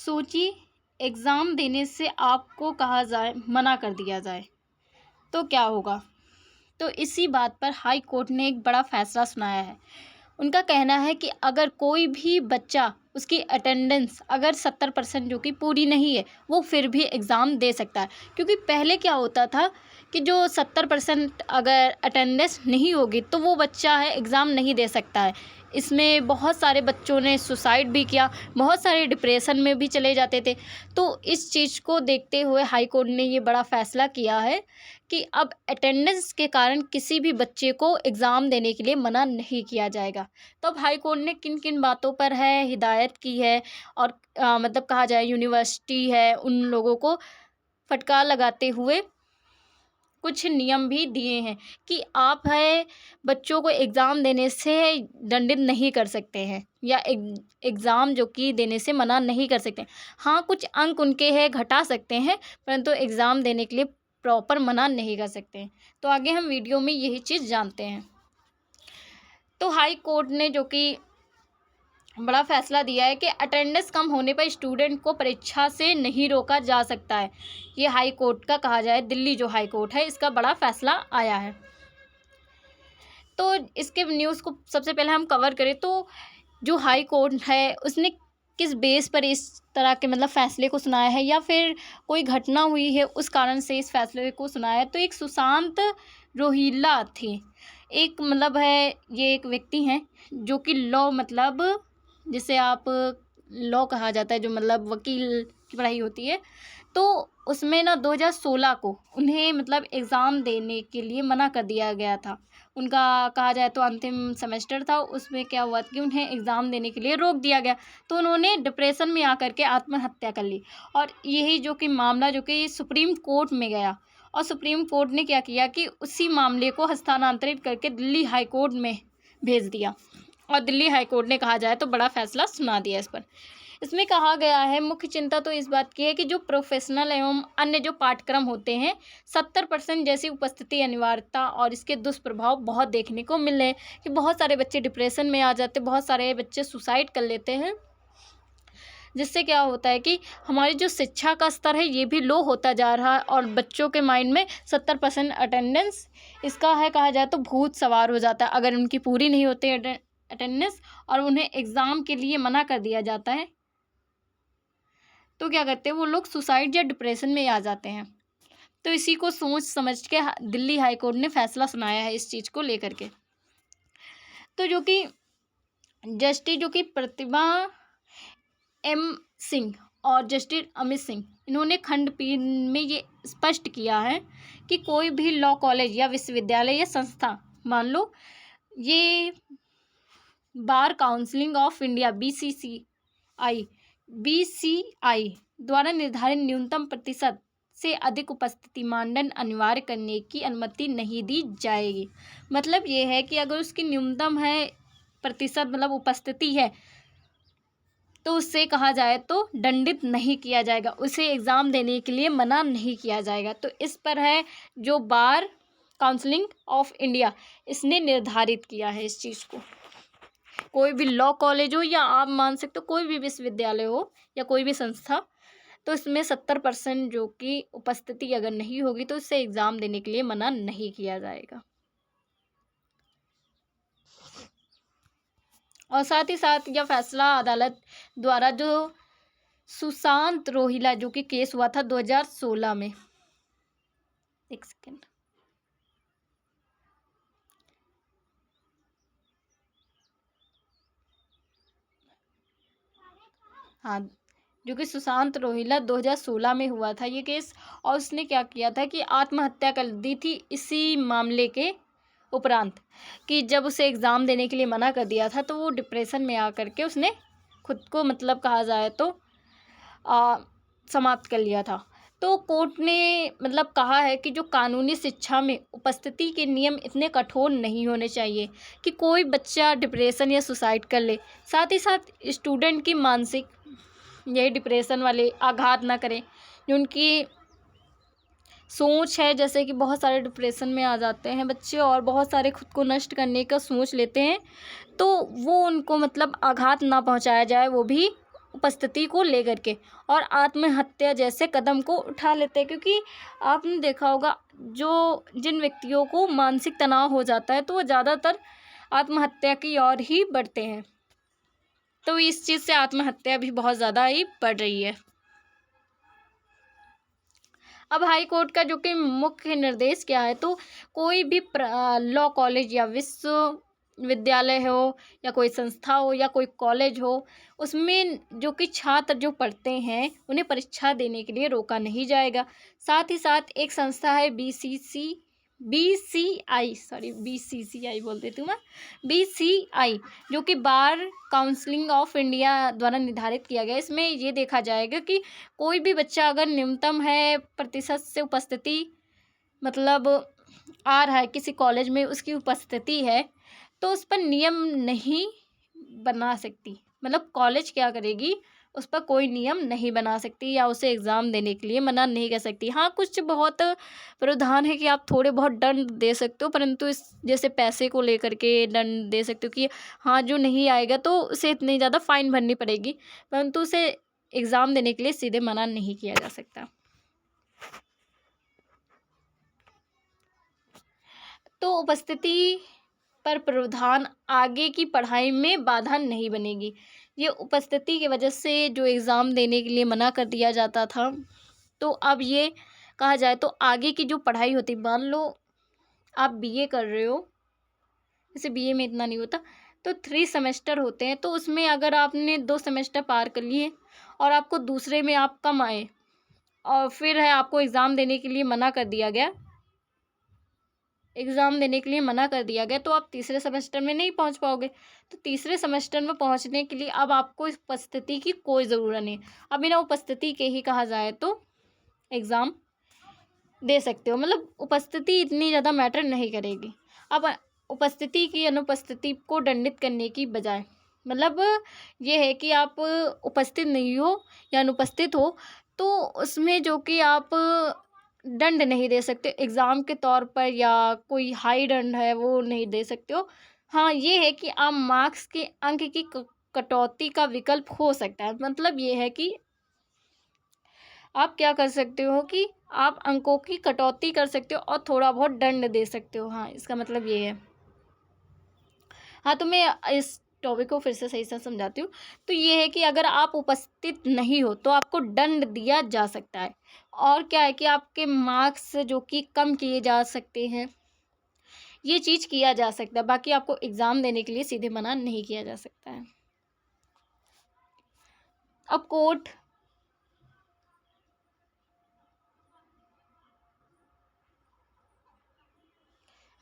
सोचिए, एग्ज़ाम देने से आपको कहा जाए, मना कर दिया जाए, तो क्या होगा? तो इसी बात पर हाई कोर्ट ने एक बड़ा फ़ैसला सुनाया है। उनका कहना है कि अगर कोई भी बच्चा, उसकी अटेंडेंस अगर 70% जो कि पूरी नहीं है, वो फिर भी एग्ज़ाम दे सकता है। क्योंकि पहले क्या होता था कि जो 70% अगर अटेंडेंस नहीं होगी, तो वो बच्चा है एग्ज़ाम नहीं दे सकता है। इसमें बहुत सारे बच्चों ने सुसाइड भी किया, बहुत सारे डिप्रेशन में भी चले जाते थे। तो इस चीज़ को देखते हुए हाई कोर्ट ने ये बड़ा फ़ैसला किया है कि अब अटेंडेंस के कारण किसी भी बच्चे को एग्ज़ाम देने के लिए मना नहीं किया जाएगा। तो अब हाई कोर्ट ने किन-किन बातों पर है हिदायत की है और मतलब कहा जाए यूनिवर्सिटी है, उन लोगों को फटकार लगाते हुए कुछ नियम भी दिए हैं कि आप है बच्चों को एग्ज़ाम देने से दंडित नहीं कर सकते हैं या एग्ज़ाम जो कि देने से मना नहीं कर सकते। हाँ, कुछ अंक उनके हैं घटा सकते हैं, परंतु एग्ज़ाम देने के लिए प्रॉपर मना नहीं कर सकते हैं। तो आगे हम वीडियो में यही चीज़ जानते हैं। तो हाई कोर्ट ने जो कि बड़ा फैसला दिया है कि अटेंडेंस कम होने पर स्टूडेंट को परीक्षा से नहीं रोका जा सकता है। ये हाई कोर्ट का कहा जाए, दिल्ली जो हाई कोर्ट है, इसका बड़ा फैसला आया है। तो इसके न्यूज़ को सबसे पहले हम कवर करें तो जो हाई कोर्ट है उसने किस बेस पर इस तरह के मतलब फ़ैसले को सुनाया है या फिर कोई घटना हुई है उस कारण से इस फ़ैसले को सुनाया है। तो एक सुशांत रोहिल्ला थे। एक मतलब है, ये एक व्यक्ति हैं जो कि लॉ मतलब जिसे आप लॉ कहा जाता है, जो मतलब वकील की पढ़ाई होती है। तो उसमें ना 2016 को उन्हें मतलब एग्ज़ाम देने के लिए मना कर दिया गया था। उनका कहा जाए तो अंतिम सेमेस्टर था, उसमें क्या हुआ कि उन्हें एग्ज़ाम देने के लिए रोक दिया गया। तो उन्होंने डिप्रेशन में आकर के आत्महत्या कर ली और यही जो कि मामला जो कि सुप्रीम कोर्ट में गया और सुप्रीम कोर्ट ने क्या किया कि उसी मामले को हस्तांतरित करके दिल्ली हाई कोर्ट में भेज दिया और दिल्ली हाई कोर्ट ने कहा जाए तो बड़ा फैसला सुना दिया इस पर। इसमें कहा गया है मुख्य चिंता तो इस बात की है कि जो प्रोफेशनल एवं अन्य जो पाठ्यक्रम होते हैं 70% जैसी उपस्थिति अनिवार्यता और इसके दुष्प्रभाव बहुत देखने को मिल रहे हैं कि बहुत सारे बच्चे डिप्रेशन में आ जाते, बहुत सारे बच्चे सुसाइड कर लेते हैं, जिससे क्या होता है कि हमारी जो शिक्षा का स्तर है ये भी लो होता जा रहा है और बच्चों के माइंड में 70% अटेंडेंस इसका है कहा जाए तो भूत सवार हो जाता है। अगर उनकी पूरी नहीं होती अटेंडेंस और उन्हें एग्ज़ाम के लिए मना कर दिया जाता है तो क्या करते हैं वो लोग सुसाइड या डिप्रेशन में आ जाते हैं। तो इसी को सोच समझ के दिल्ली हाई कोर्ट ने फैसला सुनाया है इस चीज़ को लेकर के। तो जो कि जस्टिस जो कि प्रतिभा एम सिंह और जस्टिस अमित सिंह, इन्होंने खंडपीठ में ये स्पष्ट किया है कि कोई भी लॉ कॉलेज या विश्वविद्यालय या संस्था, मान लो ये बार काउंसिलिंग ऑफ इंडिया बीसीआई द्वारा निर्धारित न्यूनतम प्रतिशत से अधिक उपस्थिति मानदंड अनिवार्य करने की अनुमति नहीं दी जाएगी। मतलब ये है कि अगर उसकी न्यूनतम है प्रतिशत मतलब उपस्थिति है तो उससे कहा जाए तो दंडित नहीं किया जाएगा, उसे एग्ज़ाम देने के लिए मना नहीं किया जाएगा। तो इस पर है जो बार काउंसिलिंग ऑफ इंडिया, इसने निर्धारित किया है इस चीज़ को। कोई भी लॉ कॉलेज हो या आप मान सकते हो कोई भी विश्वविद्यालय हो या कोई भी संस्था, तो इसमें 70% जो कि उपस्थिति अगर नहीं होगी तो इससे एग्ज़ाम देने के लिए मना नहीं किया जाएगा। और साथ ही साथ यह फैसला अदालत द्वारा जो सुशांत रोहिल्ला जो कि केस हुआ था 2016 में, एक सेकेंड, हाँ, जो कि सुशांत रोहिल्ला 2016 में हुआ था ये केस। और उसने क्या किया था कि आत्महत्या कर दी थी इसी मामले के उपरांत, कि जब उसे एग्ज़ाम देने के लिए मना कर दिया था तो वो डिप्रेशन में आकर के उसने खुद को मतलब कहा जाए तो समाप्त कर लिया था। तो कोर्ट ने मतलब कहा है कि जो कानूनी शिक्षा में उपस्थिति के नियम इतने कठोर नहीं होने चाहिए कि कोई बच्चा डिप्रेशन या सुसाइड कर ले। साथ ही साथ स्टूडेंट की मानसिक यही डिप्रेशन वाले आघात ना करें, जो उनकी सोच है, जैसे कि बहुत सारे डिप्रेशन में आ जाते हैं बच्चे और बहुत सारे खुद को नष्ट करने का सोच लेते हैं, तो वो उनको मतलब आघात ना पहुंचाया जाए, वो भी उपस्थिति को लेकर के और आत्महत्या जैसे कदम को उठा लेते हैं, क्योंकि आपने देखा होगा जो जिन व्यक्तियों को मानसिक तनाव हो जाता है तो वो ज़्यादातर आत्महत्या की ओर ही बढ़ते हैं। तो इस चीज़ से आत्महत्या भी बहुत ज़्यादा ही बढ़ रही है। अब हाई कोर्ट का जो कि मुख्य निर्देश क्या है, तो कोई भी लॉ कॉलेज या विश्वविद्यालय हो या कोई संस्था हो या कोई कॉलेज हो, उसमें जो कि छात्र जो पढ़ते हैं उन्हें परीक्षा देने के लिए रोका नहीं जाएगा। साथ ही साथ एक संस्था है बीसीसीआई बोल देती हूँ मैं, बीसीआई, जो कि बार काउंसिलिंग ऑफ इंडिया द्वारा निर्धारित किया गया। इसमें ये देखा जाएगा कि कोई भी बच्चा अगर न्यूनतम है प्रतिशत से उपस्थिति मतलब आ रहा है किसी कॉलेज में, उसकी उपस्थिति है, तो उस पर नियम नहीं बना सकती। मतलब कॉलेज क्या करेगी, उस पर कोई नियम नहीं बना सकती या उसे एग्ज़ाम देने के लिए मना नहीं कर सकती। हाँ, कुछ बहुत प्रावधान है कि आप थोड़े बहुत दंड दे सकते हो, परंतु इस जैसे पैसे को लेकर के दंड दे सकते हो कि हाँ, जो नहीं आएगा तो उसे इतनी ज़्यादा फ़ाइन भरनी पड़ेगी, परंतु उसे एग्ज़ाम देने के लिए सीधे मना नहीं किया जा सकता। तो उपस्थिति पर प्रावधान आगे की पढ़ाई में बाधा नहीं बनेगी। ये उपस्थिति की वजह से जो एग्ज़ाम देने के लिए मना कर दिया जाता था, तो अब ये कहा जाए तो आगे की जो पढ़ाई होती, मान लो आप बीए कर रहे हो, जैसे बीए में इतना नहीं होता, तो 3 सेमेस्टर होते हैं, तो उसमें अगर आपने 2 सेमेस्टर पार कर लिए और आपको दूसरे में आप कम आए और फिर है आपको एग्ज़ाम देने के लिए मना कर दिया गया, तो आप तीसरे सेमेस्टर में नहीं पहुंच पाओगे। तो तीसरे सेमेस्टर में पहुंचने के लिए अब आपको इस उपस्थिति की कोई ज़रूरत नहीं। अब बिना उपस्थिति के ही कहा जाए तो एग्ज़ाम दे सकते हो, मतलब उपस्थिति इतनी ज़्यादा मैटर नहीं करेगी। अब उपस्थिति की अनुपस्थिति को दंडित करने की बजाय, मतलब ये है कि आप उपस्थित नहीं हो या अनुपस्थित हो, तो उसमें जो कि आप दंड नहीं दे सकते एग्ज़ाम के तौर पर, या कोई हाई दंड है वो नहीं दे सकते हो। हाँ, ये है कि आप मार्क्स के अंक की कटौती का विकल्प हो सकता है। मतलब ये है कि आप क्या कर सकते हो कि आप अंकों की कटौती कर सकते हो और थोड़ा बहुत दंड दे सकते हो। हाँ, इसका मतलब ये है। हाँ, तो मैं इस टॉपिक को फिर से सही से समझाती हूँ। तो ये है कि अगर आप उपस्थित नहीं हो तो आपको दंड दिया जा सकता है, और क्या है कि आपके मार्क्स जो कि कम किए जा सकते हैं, ये चीज़ किया जा सकता है। बाकी आपको एग्ज़ाम देने के लिए सीधे मना नहीं किया जा सकता है। अब कोर्ट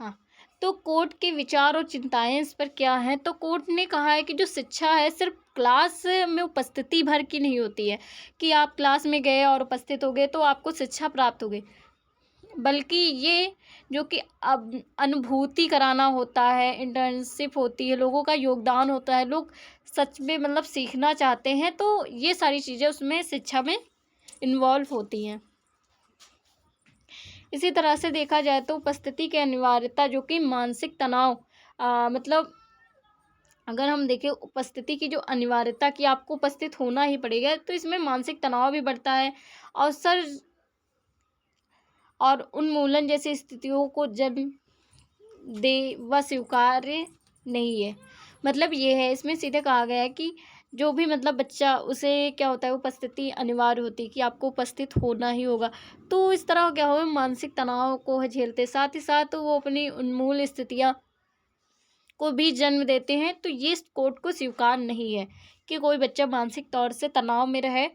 हाँ, तो कोर्ट के विचार और चिंताएं इस पर क्या हैं, तो कोर्ट ने कहा है कि जो शिक्षा है सिर्फ क्लास में उपस्थिति भर की नहीं होती है कि आप क्लास में गए और उपस्थित हो गए तो आपको शिक्षा प्राप्त हो गई, बल्कि ये जो कि अब अनुभूति कराना होता है, इंटर्नशिप होती है, लोगों का योगदान होता है, लोग सच में मतलब सीखना चाहते हैं, तो ये सारी चीज़ें उसमें शिक्षा में इन्वॉल्व होती हैं। इसी तरह से देखा जाए तो उपस्थिति की अनिवार्यता जो कि मानसिक तनाव मतलब अगर हम देखें उपस्थिति की जो अनिवार्यता की आपको उपस्थित होना ही पड़ेगा, तो इसमें मानसिक तनाव भी बढ़ता है, अवसर और उन्मूलन जैसी स्थितियों को जन्म दे व स्वीकार्य नहीं है। मतलब ये है, इसमें सीधे कहा गया है कि जो भी मतलब बच्चा, उसे क्या होता है, उपस्थिति अनिवार्य होती है कि आपको उपस्थित होना ही होगा। तो इस तरह क्या हो, मानसिक तनाव को झेलते साथ ही साथ वो अपनी उन्मूल स्थितियाँ को भी जन्म देते हैं। तो ये कोर्ट को स्वीकार नहीं है कि कोई बच्चा मानसिक तौर से तनाव में रहे,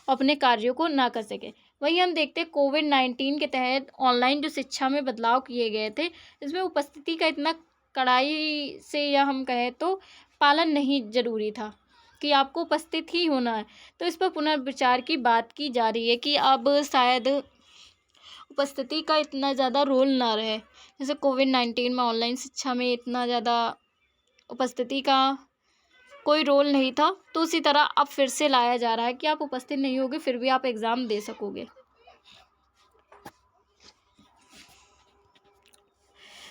अपने कार्यों को ना कर सके। वहीं हम देखते हैं कोविड-19 के तहत ऑनलाइन जो शिक्षा में बदलाव किए गए थे, इसमें उपस्थिति का इतना कड़ाई से या हम कहें तो पालन नहीं ज़रूरी था कि आपको उपस्थित ही होना है। तो इस पर पुनर्विचार की बात की जा रही है कि अब शायद उपस्थिति का इतना ज़्यादा रोल ना रहे। जैसे कोविड-19 में ऑनलाइन शिक्षा में इतना ज़्यादा उपस्थिति का कोई रोल नहीं था, तो उसी तरह अब फिर से लाया जा रहा है कि आप उपस्थित नहीं होगे फिर भी आप एग्ज़ाम दे सकोगे।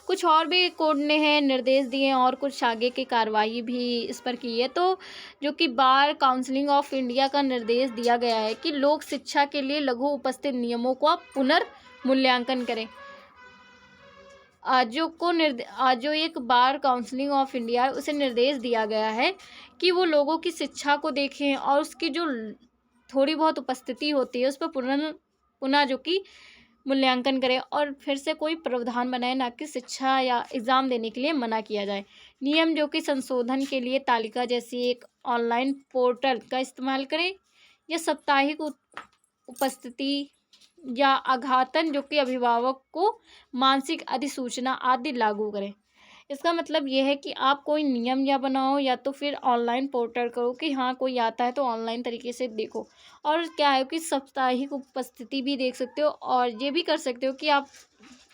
कुछ और भी कोर्ट ने है निर्देश दिए हैं और कुछ आगे की कार्रवाई भी इस पर की है। तो जो कि बार काउंसिलिंग ऑफ इंडिया का निर्देश दिया गया है कि लोक शिक्षा के लिए लघु उपस्थित नियमों का पुनर्मूल्यांकन करें। आज जो एक बार काउंसिलिंग ऑफ इंडिया है उसे निर्देश दिया गया है कि वो लोगों की शिक्षा को देखें और उसकी जो थोड़ी बहुत उपस्थिति होती है उस पर पुनः जो कि मूल्यांकन करें और फिर से कोई प्रावधान बनाए, ना कि शिक्षा या एग्ज़ाम देने के लिए मना किया जाए। नियम जो कि संशोधन के लिए तालिका जैसी एक ऑनलाइन पोर्टल का इस्तेमाल करें या साप्ताहिक उपस्थिति या आघातन जो कि अभिभावक को मानसिक अधिसूचना आदि लागू करें। इसका मतलब ये है कि आप कोई नियम या बनाओ या तो फिर ऑनलाइन पोर्टल करो कि हाँ कोई आता है तो ऑनलाइन तरीके से देखो। और क्या है कि साप्ताहिक उपस्थिति भी देख सकते हो और ये भी कर सकते हो कि आप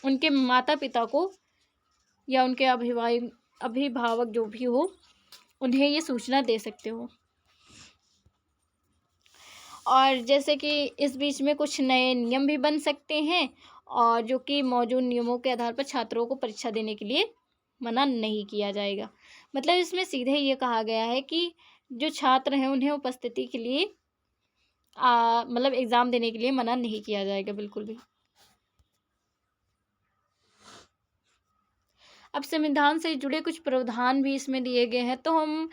उनके माता पिता को या उनके अभिभावक जो भी हो उन्हें ये सूचना दे सकते हो। और जैसे कि इस बीच में कुछ नए नियम भी बन सकते हैं और जो कि मौजूद नियमों के आधार पर छात्रों को परीक्षा देने के लिए मना नहीं किया जाएगा। मतलब इसमें सीधे ये कहा गया है कि जो छात्र हैं उन्हें उपस्थिति के लिए मतलब एग्ज़ाम देने के लिए मना नहीं किया जाएगा बिल्कुल भी। अब संविधान से जुड़े कुछ प्रावधान भी इसमें दिए गए हैं। तो हम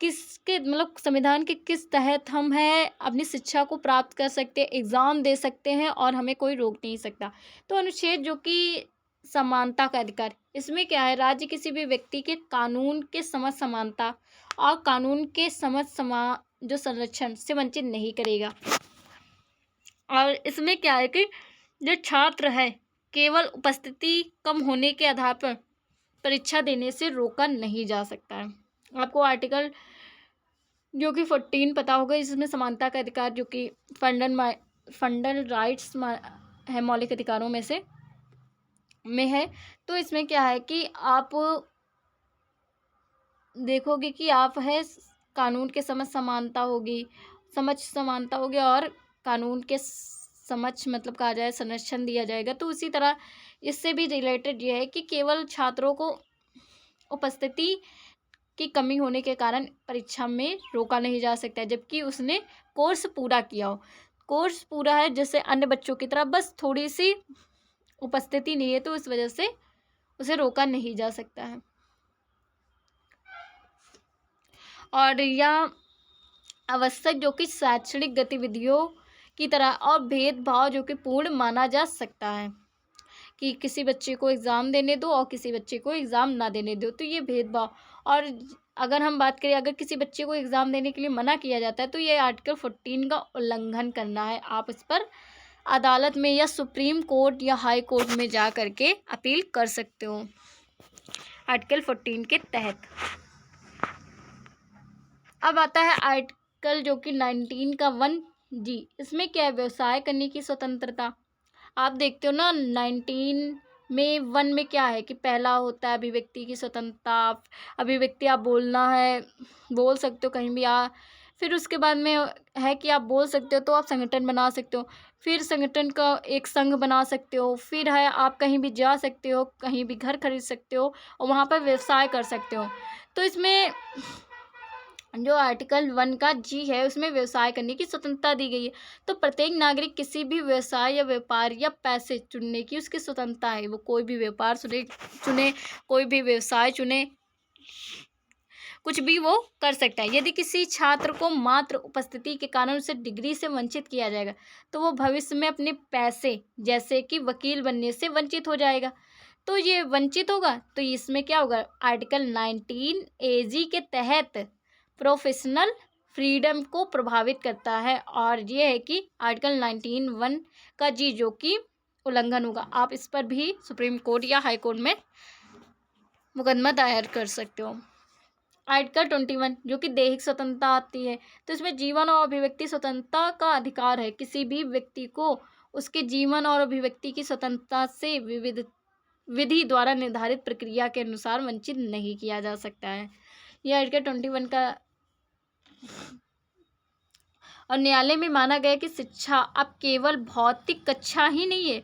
किसके मतलब संविधान के किस तहत हम है अपनी शिक्षा को प्राप्त कर सकते हैं, एग्ज़ाम दे सकते हैं और हमें कोई रोक नहीं सकता। तो अनुच्छेद जो कि समानता का अधिकार, इसमें क्या है, राज्य किसी भी व्यक्ति के कानून के समझ समानता और कानून के समझ जो संरक्षण से वंचित नहीं करेगा। और इसमें क्या है कि जो छात्र है केवल उपस्थिति कम होने के आधार पर परीक्षा देने से रोका नहीं जा सकता है। आपको आर्टिकल जो कि 14 पता होगा, इसमें समानता का अधिकार जो कि फंडल राइट्स है, मौलिक अधिकारों में से है। तो इसमें क्या है कि आप देखोगे कि आप है कानून के समझ समानता होगी और कानून के समझ मतलब कहा जाए संरक्षण दिया जाएगा। तो उसी तरह इससे भी रिलेटेड ये है कि केवल छात्रों को उपस्थिति की कमी होने के कारण परीक्षा में रोका नहीं जा सकता है, जबकि उसने कोर्स पूरा किया हो। कोर्स पूरा है जैसे अन्य बच्चों की तरह, बस थोड़ी सी उपस्थिति नहीं है तो इस वजह से उसे रोका नहीं जा सकता है। और यह आवश्यक जो कि शैक्षणिक गतिविधियों की तरह और भेदभाव जो कि पूर्ण माना जा सकता है कि किसी बच्चे को एग्ज़ाम देने दो और किसी बच्चे को एग्ज़ाम ना देने दो, तो ये भेदभाव। और अगर हम बात करें अगर किसी बच्चे को एग्ज़ाम देने के लिए मना किया जाता है तो ये आर्टिकल 14 का उल्लंघन करना है। आप इस पर अदालत में या सुप्रीम कोर्ट या हाई कोर्ट में जा कर के अपील कर सकते हो आर्टिकल 14 के तहत। अब आता है आर्टिकल जो कि 19 का 1G। इसमें क्या है, व्यवसाय करने की स्वतंत्रता। आप देखते हो ना 19 में 1 में क्या है कि पहला होता है अभिव्यक्ति की स्वतंत्रता। अभिव्यक्ति आप बोल सकते हो कहीं भी फिर उसके बाद में है कि आप बोल सकते हो तो आप संगठन बना सकते हो, फिर संगठन का एक संघ बना सकते हो, फिर है आप कहीं भी जा सकते हो, कहीं भी घर खरीद सकते हो और वहाँ पर व्यवसाय कर सकते हो। तो इसमें जो आर्टिकल 1 का G है उसमें व्यवसाय करने की स्वतंत्रता दी गई है। तो प्रत्येक नागरिक किसी भी व्यवसाय या व्यापार या पैसे चुनने की उसकी स्वतंत्रता है। वो कोई भी व्यापार चुने, कोई भी व्यवसाय चुने, कुछ भी वो कर सकता है। यदि किसी छात्र को मात्र उपस्थिति के कारण उसे डिग्री से वंचित किया जाएगा तो वो भविष्य में अपने पैसे जैसे कि वकील बनने से वंचित हो जाएगा। तो ये वंचित होगा तो इसमें क्या होगा, आर्टिकल 19 AG के तहत प्रोफेशनल फ्रीडम को प्रभावित करता है। और ये है कि आर्टिकल 19(1) का G जो कि उल्लंघन होगा। आप इस पर भी सुप्रीम कोर्ट या हाई कोर्ट में मुकदमा दायर कर सकते हो। आर्टिकल 21 जो कि दैहिक स्वतंत्रता आती है। तो इसमें जीवन और अभिव्यक्ति स्वतंत्रता का अधिकार है। किसी भी व्यक्ति को उसके जीवन और अभिव्यक्ति की स्वतंत्रता से विधि द्वारा निर्धारित प्रक्रिया के अनुसार वंचित नहीं किया जा सकता है। यह आर्टिकल 21 का। और न्यायालय में माना गया कि शिक्षा अब केवल भौतिक कक्षा ही नहीं है,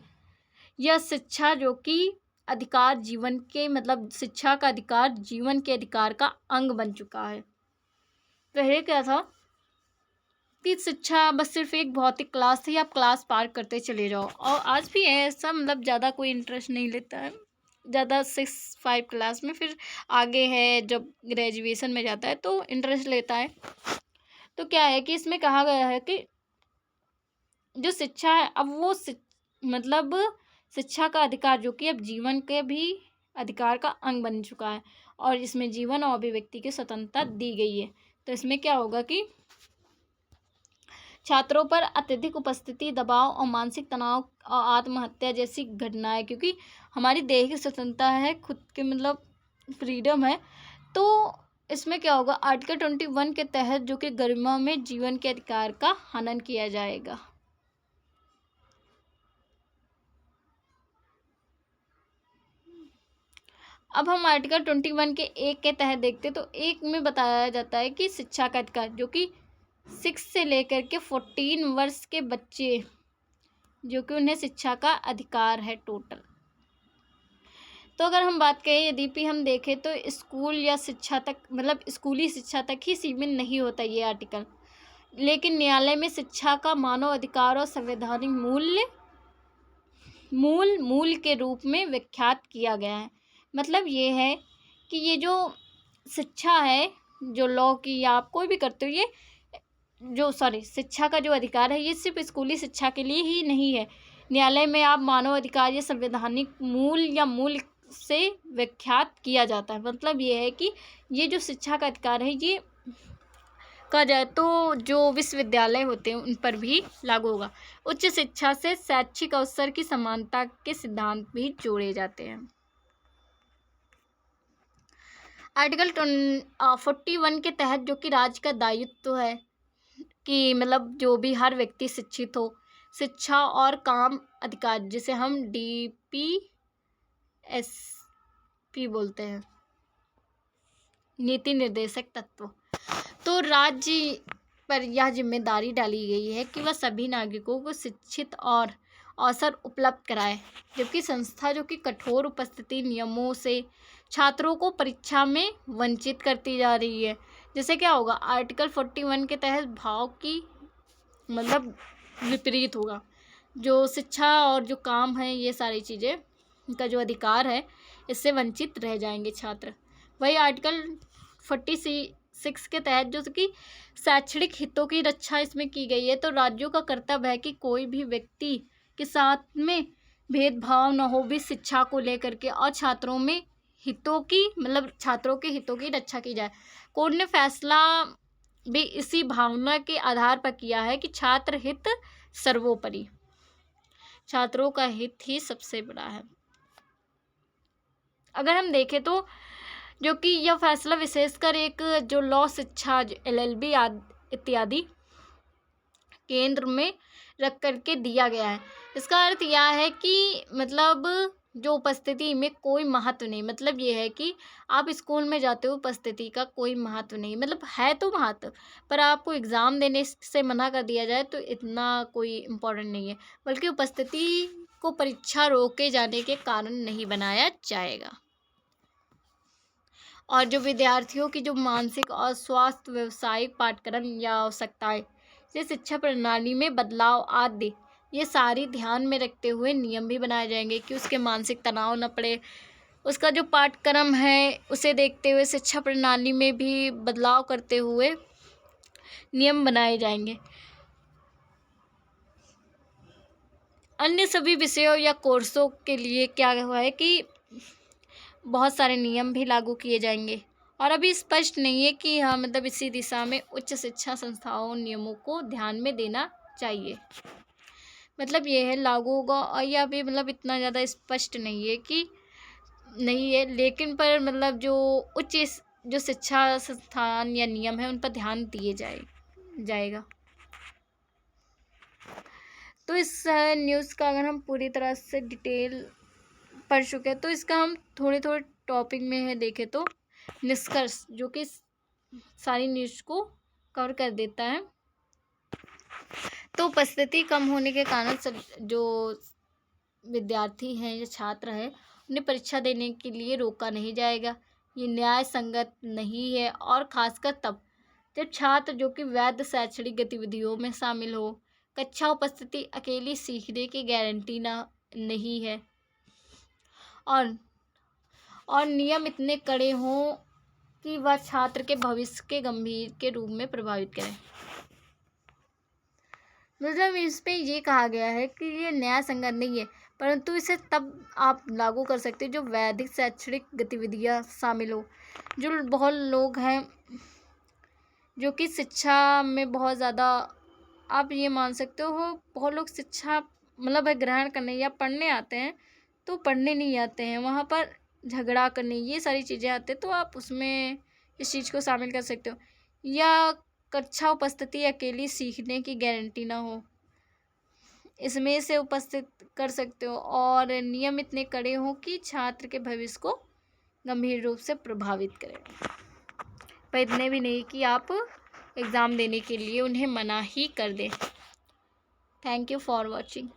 यह शिक्षा जो कि अधिकार जीवन के मतलब शिक्षा का अधिकार जीवन के अधिकार का अंग बन चुका है। पहले क्या था कि शिक्षा बस सिर्फ एक भौतिक क्लास थी, आप क्लास पार करते चले जाओ, और आज भी है ऐसा, मतलब ज़्यादा कोई इंटरेस्ट नहीं लेता है ज़्यादा 6-5 क्लास में, फिर आगे है जब ग्रेजुएशन में जाता है तो इंटरेस्ट लेता है। तो क्या है कि इसमें कहा गया है कि जो शिक्षा है अब वो मतलब शिक्षा का अधिकार जो कि अब जीवन के भी अधिकार का अंग बन चुका है, और इसमें जीवन और अभिव्यक्ति की स्वतंत्रता दी गई है। तो इसमें क्या होगा कि छात्रों पर अत्यधिक उपस्थिति, दबाव और मानसिक तनाव और आत्महत्या जैसी घटनाएं, क्योंकि हमारी दैहिक स्वतंत्रता है, खुद के मतलब फ्रीडम है, तो इसमें क्या होगा आर्टिकल 21 के तहत जो कि गरिमा में जीवन के अधिकार का हनन किया जाएगा। अब हम आर्टिकल 21 के 1 के तहत देखते तो 1 में बताया जाता है कि शिक्षा का अधिकार जो कि 6 से लेकर के 14 वर्ष के बच्चे जो कि उन्हें शिक्षा का अधिकार है टोटल। तो अगर हम बात करें यदि हम देखें तो स्कूल या शिक्षा तक मतलब स्कूली शिक्षा तक ही सीमित नहीं होता ये आर्टिकल, लेकिन न्यायालय में शिक्षा का मानव अधिकार और संवैधानिक मूल के रूप में व्याख्यात किया गया है। मतलब ये है कि ये जो शिक्षा है जो लॉ की या आप कोई भी करते हो, ये जो शिक्षा का जो अधिकार है ये सिर्फ स्कूली शिक्षा के लिए ही नहीं है। न्यायालय में आप मानव अधिकार या संवैधानिक मूल से व्याख्यात किया जाता है। मतलब ये है कि ये जो शिक्षा का अधिकार है ये कहा जाए तो जो विश्वविद्यालय होते हैं उन पर भी लागू होगा। उच्च शिक्षा से शैक्षिक अवसर की समानता के सिद्धांत भी जोड़े जाते हैं। आर्टिकल 41 के तहत जो कि राज्य का दायित्व है कि मतलब जो भी हर व्यक्ति शिक्षित हो, शिक्षा और काम अधिकार जिसे हम DPSP बोलते हैं, नीति निर्देशक तत्व, तो राज्य पर यह जिम्मेदारी डाली गई है कि वह सभी नागरिकों को शिक्षित और अवसर उपलब्ध कराए, जबकि संस्था जो कि कठोर उपस्थिति नियमों से छात्रों को परीक्षा में वंचित करती जा रही है। जैसे क्या होगा आर्टिकल 41 के तहत भाव की मतलब विपरीत होगा, जो शिक्षा और जो काम है ये सारी चीज़ें इनका जो अधिकार है इससे वंचित रह जाएंगे छात्र। वही आर्टिकल 46 के तहत जो कि शैक्षणिक हितों की रक्षा इसमें की गई है, तो राज्यों का कर्तव्य है कि कोई भी व्यक्ति के साथ में भेदभाव न हो भी शिक्षा को लेकर के, और छात्रों में हितों की मतलब छात्रों के हितों की रक्षा की जाए। कोर्ट ने फैसला भी इसी भावना के आधार पर किया है कि छात्र हित सर्वोपरि, छात्रों का हित ही सबसे बड़ा है। अगर हम देखें तो जो कि यह फैसला विशेषकर एक जो लॉ शिक्षा LLB इत्यादि केंद्र में रख करके दिया गया है। इसका अर्थ यह है कि मतलब जो उपस्थिति में कोई महत्व नहीं, मतलब ये है कि आप स्कूल में जाते हो उपस्थिति का कोई महत्व नहीं, मतलब है तो महत्व, पर आपको एग्ज़ाम देने से मना कर दिया जाए तो इतना कोई इम्पोर्टेंट नहीं है, बल्कि उपस्थिति को परीक्षा रोके जाने के कारण नहीं बनाया जाएगा। और जो विद्यार्थियों की जो मानसिक और स्वास्थ्य व्यावसायिक पाठ्यक्रम या आवश्यकताएं जैसे शिक्षा प्रणाली में बदलाव आदि ये सारी ध्यान में रखते हुए नियम भी बनाए जाएंगे कि उसके मानसिक तनाव न पड़े। उसका जो पाठ्यक्रम है उसे देखते हुए शिक्षा प्रणाली में भी बदलाव करते हुए नियम बनाए जाएंगे। अन्य सभी विषयों या कोर्सों के लिए क्या हुआ है कि बहुत सारे नियम भी लागू किए जाएंगे, और अभी स्पष्ट नहीं है कि हाँ मतलब इसी दिशा में उच्च शिक्षा संस्थाओं नियमों को ध्यान में देना चाहिए। मतलब ये है लागू होगा, और यह भी मतलब इतना ज़्यादा स्पष्ट नहीं है कि नहीं है, लेकिन पर मतलब जो उच्च जो शिक्षा संस्थान या नियम है उन पर ध्यान दिए जाएगा। तो इस न्यूज़ का अगर हम पूरी तरह से डिटेल पढ़ चुके हैं तो इसका हम थोड़े टॉपिक में है देखें तो निष्कर्ष जो कि सारी न्यूज़ को कवर कर देता है। तो उपस्थिति कम होने के कारण जो विद्यार्थी हैं या छात्र हैं उन्हें परीक्षा देने के लिए रोका नहीं जाएगा। ये न्याय संगत नहीं है, और खासकर तब जब छात्र जो कि वैध शैक्षणिक गतिविधियों में शामिल हो। कक्षा उपस्थिति अकेली सीखने की गारंटी नहीं है, और नियम इतने कड़े हों कि वह छात्र के भविष्य के गंभीर के रूप में प्रभावित करें। मतलब इस पे ये कहा गया है कि ये न्याय संगत नहीं है, परंतु इसे तब आप लागू कर सकते हैं जो वैधिक शैक्षणिक गतिविधियां शामिल हो। जो बहुत लोग हैं जो कि शिक्षा में बहुत ज़्यादा, आप ये मान सकते हो, बहुत लोग शिक्षा मतलब ग्रहण करने या पढ़ने आते हैं तो पढ़ने नहीं आते हैं, वहाँ पर झगड़ा करने, ये सारी चीज़ें आते हैं, तो आप उसमें इस चीज़ को शामिल कर सकते हो। या कक्षा उपस्थिति अकेली सीखने की गारंटी ना हो, इसमें से उपस्थित कर सकते हो, और नियम इतने कड़े हों कि छात्र के भविष्य को गंभीर रूप से प्रभावित करें, पर इतने भी नहीं कि आप एग्ज़ाम देने के लिए उन्हें मना ही कर दें। Thank you for watching.